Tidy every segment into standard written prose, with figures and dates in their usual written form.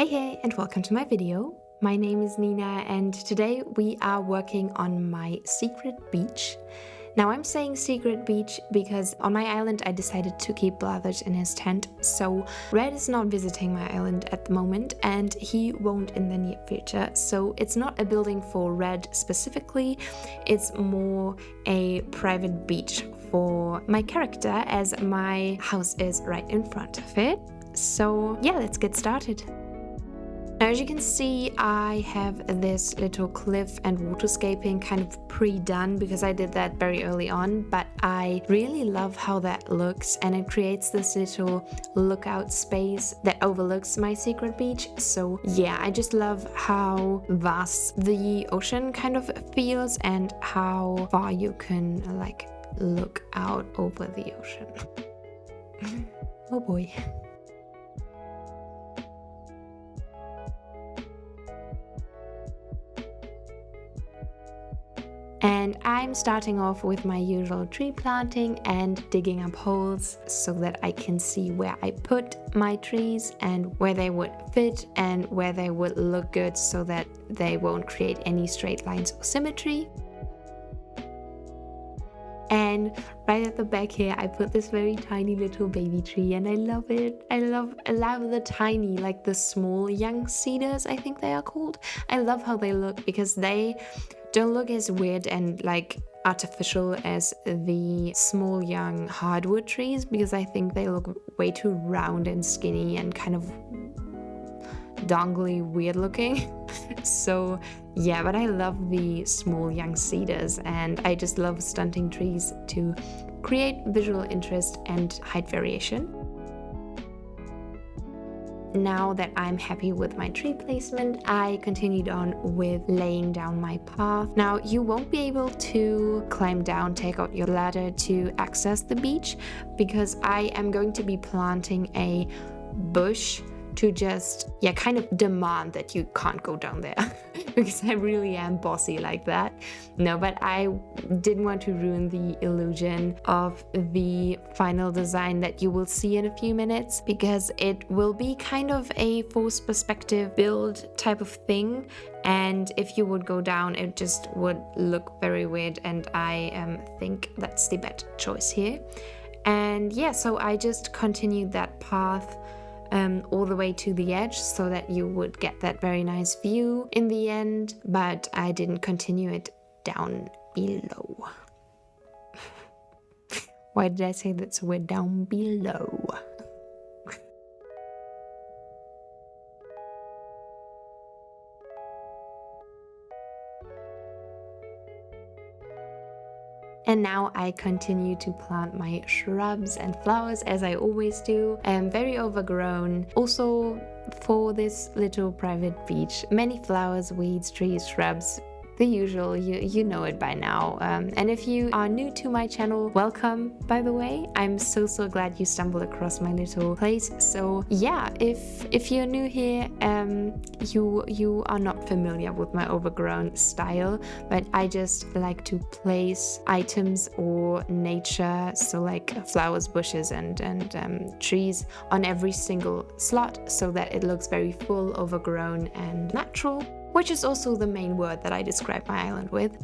Hey, and welcome to my video. My name is Nina, and today we are working on my secret beach. Now I'm saying secret beach because on my island I decided to keep Blathers in his tent, so Red is not visiting my island at the moment and he won't in the near future. So it's not a building for Red specifically, it's more a private beach for my character as my house is right in front of it. So yeah, let's get started. Now, as you can see, I have this little cliff and waterscaping kind of pre-done because I did that very early on, but I really love how that looks and it creates this little lookout space that overlooks my secret beach. So yeah, I just love how vast the ocean kind of feels and how far you can like look out over the ocean. Oh boy. And I'm starting off with my usual tree planting and digging up holes so that I can see where I put my trees and where they would fit and where they would look good so that they won't create any straight lines or symmetry. And right at the back here, I put this very tiny little baby tree and I love it. I love the tiny, like the small young cedars, I think they are called. I love how they look because they don't look as weird and like artificial as the small young hardwood trees because I think they look way too round and skinny and kind of dongly weird looking. So yeah, but I love the small young cedars and I just love stunting trees to create visual interest and height variation. Now that I'm happy with my tree placement, I continued on with laying down my path. Now, you won't be able to climb down, take out your ladder to access the beach because I am going to be planting a bush to just, kind of demand that you can't go down there because I really am bossy like that. No, but I didn't want to ruin the illusion of the final design that you will see in a few minutes because it will be kind of a forced perspective build type of thing. And if you would go down, it just would look very weird. And I think that's the better choice here. And yeah, so I just continued that path all the way to the edge so that you would get that very nice view in the end, but I didn't continue it down below. Why did I say that's we're down below? And now I continue to plant my shrubs and flowers as I always do. Very overgrown. Also for this little private beach, many flowers, weeds, trees, shrubs. The usual, you know it by now. And if you are new to my channel, welcome, by the way. I'm so glad you stumbled across my little place. So yeah, if you're new here, you are not familiar with my overgrown style, but I just like to place items or nature, so like flowers, bushes, and trees on every single slot so that it looks very full, overgrown, and natural. Which is also the main word that I describe my island with,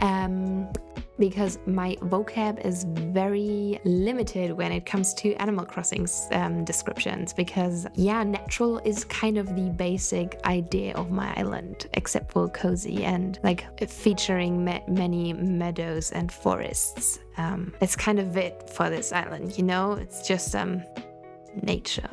because my vocab is very limited when it comes to Animal Crossing's descriptions, because yeah, natural is kind of the basic idea of my island, except for cozy and like featuring many meadows and forests. It's kind of it for this island, you know? It's just nature.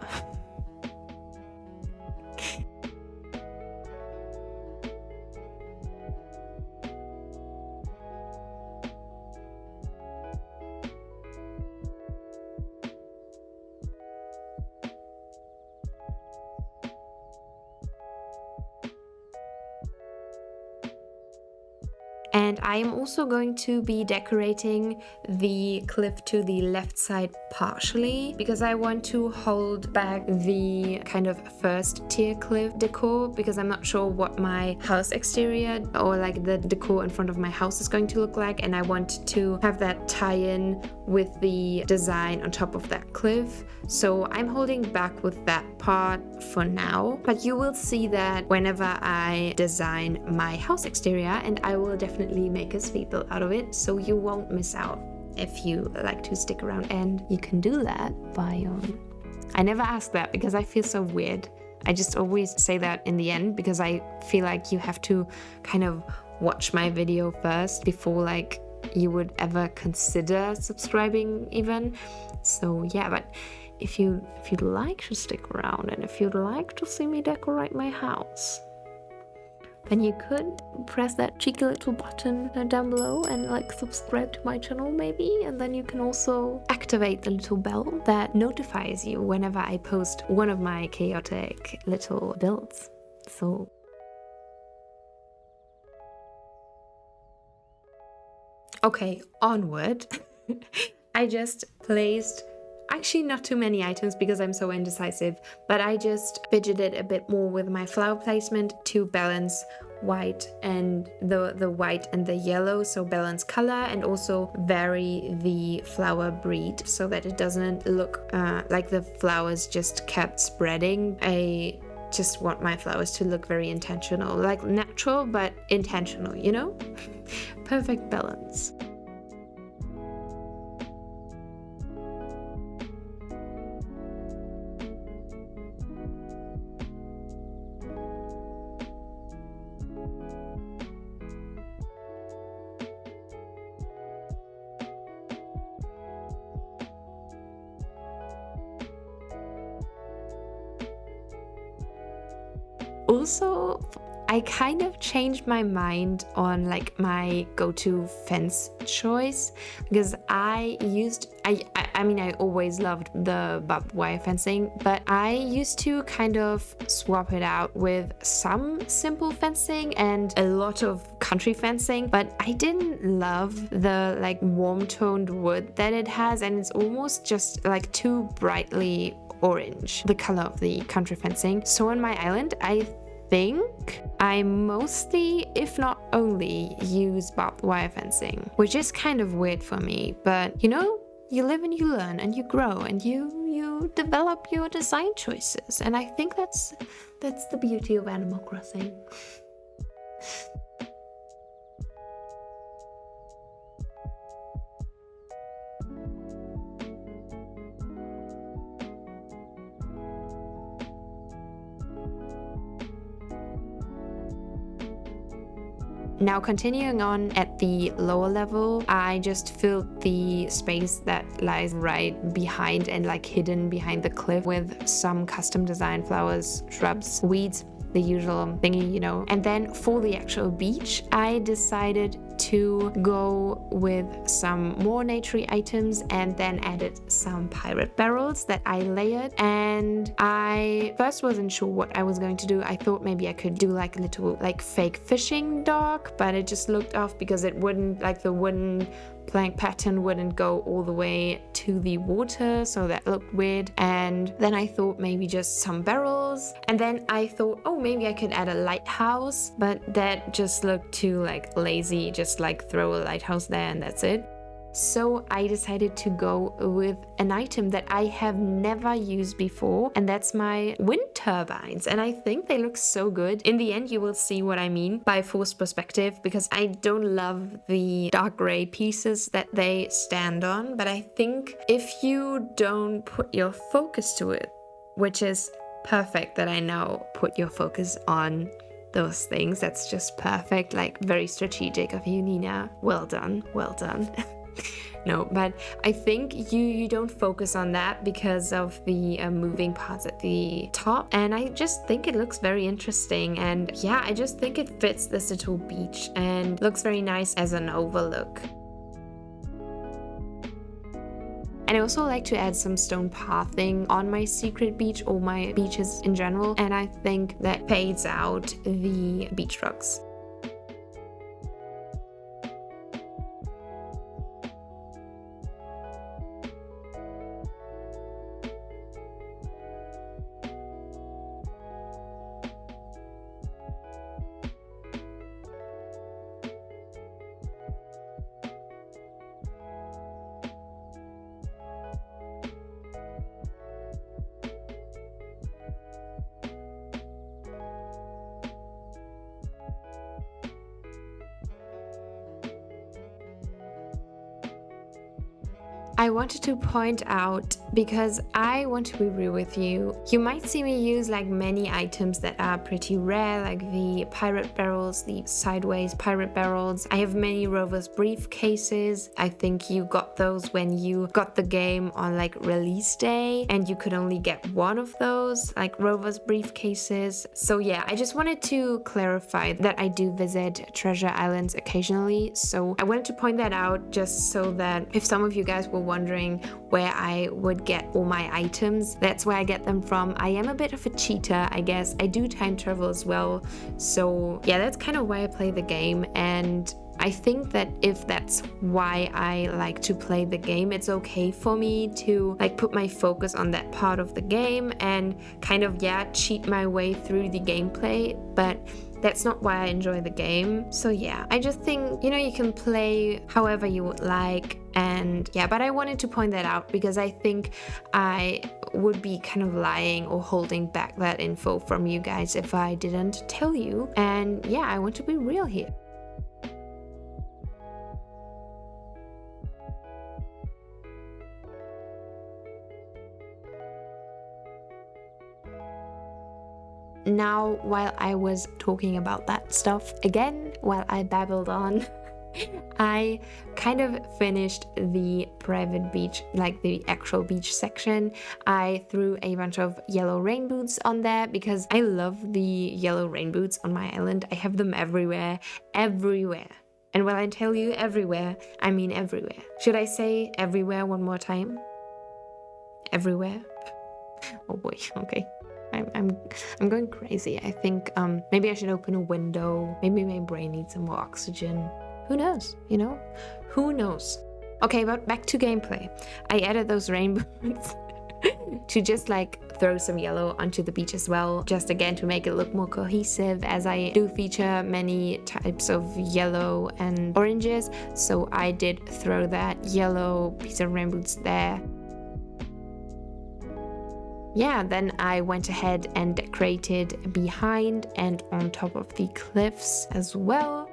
And I am also going to be decorating the cliff to the left side partially because I want to hold back the kind of first tier cliff decor because I'm not sure what my house exterior or like the decor in front of my house is going to look like, and I want to have that tie in with the design on top of that cliff. So I'm holding back with that part for now, but you will see that whenever I design my house exterior, and I will definitely make a speed build out of it, so you won't miss out if you like to stick around. And you can do that by I never ask that because I feel so weird. I just always say that in the end because I feel like you have to kind of watch my video first before like you would ever consider subscribing even. So yeah, but if you'd like to stick around and if you'd like to see me decorate my house, then you could press that cheeky little button down below and like subscribe to my channel maybe, and then you can also activate the little bell that notifies you whenever I post one of my chaotic little builds. So okay, onward. I just placed actually not too many items because I'm so indecisive, but I just fidgeted a bit more with my flower placement to balance white and the white and the yellow, so balance color and also vary the flower breed so that it doesn't look like the flowers just kept spreading. I just want my flowers to look very intentional, like natural but intentional, you know? Perfect balance. Also, I kind of changed my mind on like my go-to fence choice because I mean I always loved the barbed wire fencing, but I used to kind of swap it out with some simple fencing and a lot of country fencing, but I didn't love the like warm toned wood that it has, and it's almost just like too brightly orange, the color of the country fencing. So on my island, I think I mostly, if not only, use barbed wire fencing, which is kind of weird for me, but you know, you live and you learn and you grow and you develop your design choices, and I think that's the beauty of Animal Crossing. Now continuing on at the lower level, I just filled the space that lies right behind and like hidden behind the cliff with some custom design flowers, shrubs, weeds, the usual thingy, you know. And then for the actual beach, I decided to go with some more naturey items and then added some pirate barrels that I layered. And I first wasn't sure what I was going to do. I thought maybe I could do like a little like fake fishing dock, but it just looked off because it wouldn't, like the wooden plank pattern wouldn't go all the way to the water, so that looked weird. And then I thought maybe just some barrels, and then I thought, oh, maybe I could add a lighthouse, but that just looked too like lazy, just like throw a lighthouse there and that's it. So I decided to go with an item that I have never used before, and that's my wind turbines. And I think they look so good. In the end, you will see what I mean by forced perspective, because I don't love the dark gray pieces that they stand on. But I think if you don't put your focus to it, which is perfect that I now put your focus on those things, that's just perfect, like very strategic of you, Nina. Well done, well done. No, but I think you don't focus on that because of the moving parts at the top, and I just think it looks very interesting. And yeah, I just think it fits this little beach and looks very nice as an overlook. And I also like to add some stone pathing on my secret beach or my beaches in general, and I think that fades out the beach rocks. I wanted to point out, because I want to be real with you, you might see me use like many items that are pretty rare, like the pirate barrels, the sideways pirate barrels. I have many Rover's briefcases. I think you got those when you got the game on like release day, and you could only get one of those, like Rover's briefcases. So yeah, I just wanted to clarify that I do visit treasure islands occasionally. So I wanted to point that out, just so that if some of you guys were wondering where I would get all my items, that's where I get them from. I am a bit of a cheater, I guess. I do time travel as well. So yeah, that's kind of why I play the game. And I think that if that's why I like to play the game, it's okay for me to like put my focus on that part of the game and kind of, yeah, cheat my way through the gameplay. But that's not why I enjoy the game. So yeah, I just think, you know, you can play however you would like. And yeah, but I wanted to point that out because I think I would be kind of lying or holding back that info from you guys if I didn't tell you. And yeah, I want to be real here. Now, while I was talking about that stuff again, while I babbled on, I kind of finished the private beach, like the actual beach section. I threw a bunch of yellow rain boots on there because I love the yellow rain boots on my island. I have them everywhere. And when I tell you everywhere, I mean everywhere. Should I say everywhere one more time? Everywhere? Oh boy, okay. I'm going crazy. I think maybe I should open a window. Maybe my brain needs some more oxygen. Who knows, you know? Who knows? Okay, but back to gameplay. I added those rain boots to just like throw some yellow onto the beach as well, just again to make it look more cohesive, as I do feature many types of yellow and oranges. So I did throw that yellow piece of rain boots there. Yeah, then I went ahead and decorated behind and on top of the cliffs as well.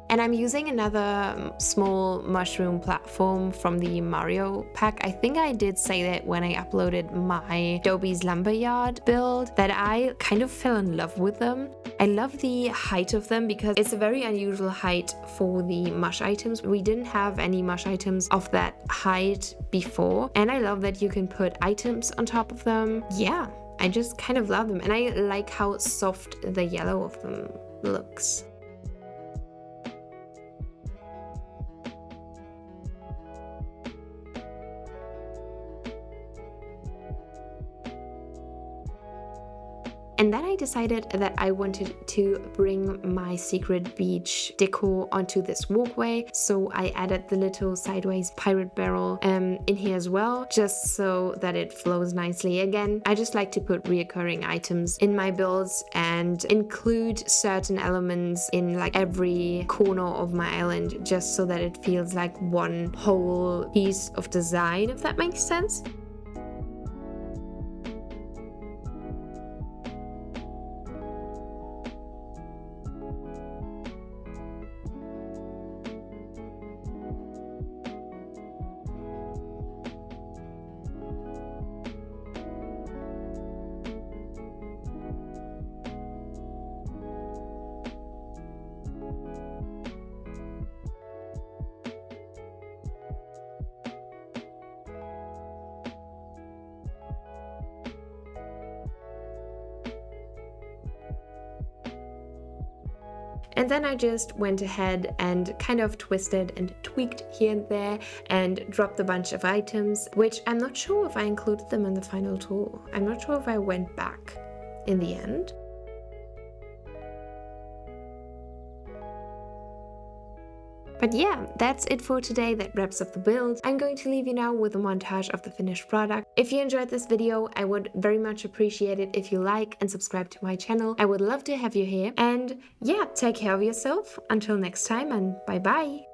And I'm using another small mushroom platform from the Mario pack. I think I did say that when I uploaded my Dobie's Lumberyard build, that I kind of fell in love with them. I love the height of them because it's a very unusual height for the mush items. We didn't have any mush items of that height before. And I love that you can put items on top of them. Yeah, I just kind of love them. And I like how soft the yellow of them looks. And then I decided that I wanted to bring my secret beach decor onto this walkway. So I added the little sideways pirate barrel in here as well, just so that it flows nicely. Again, I just like to put reoccurring items in my builds and include certain elements in like every corner of my island, just so that it feels like one whole piece of design, if that makes sense. And then I just went ahead and kind of twisted and tweaked here and there and dropped a bunch of items, which I'm not sure if I included them in the final tour. I'm not sure if I went back in the end. But yeah, that's it for today. That wraps up the build. I'm going to leave you now with a montage of the finished product. If you enjoyed this video, I would very much appreciate it if you like and subscribe to my channel. I would love to have you here. And yeah, take care of yourself. Until next time, and bye bye.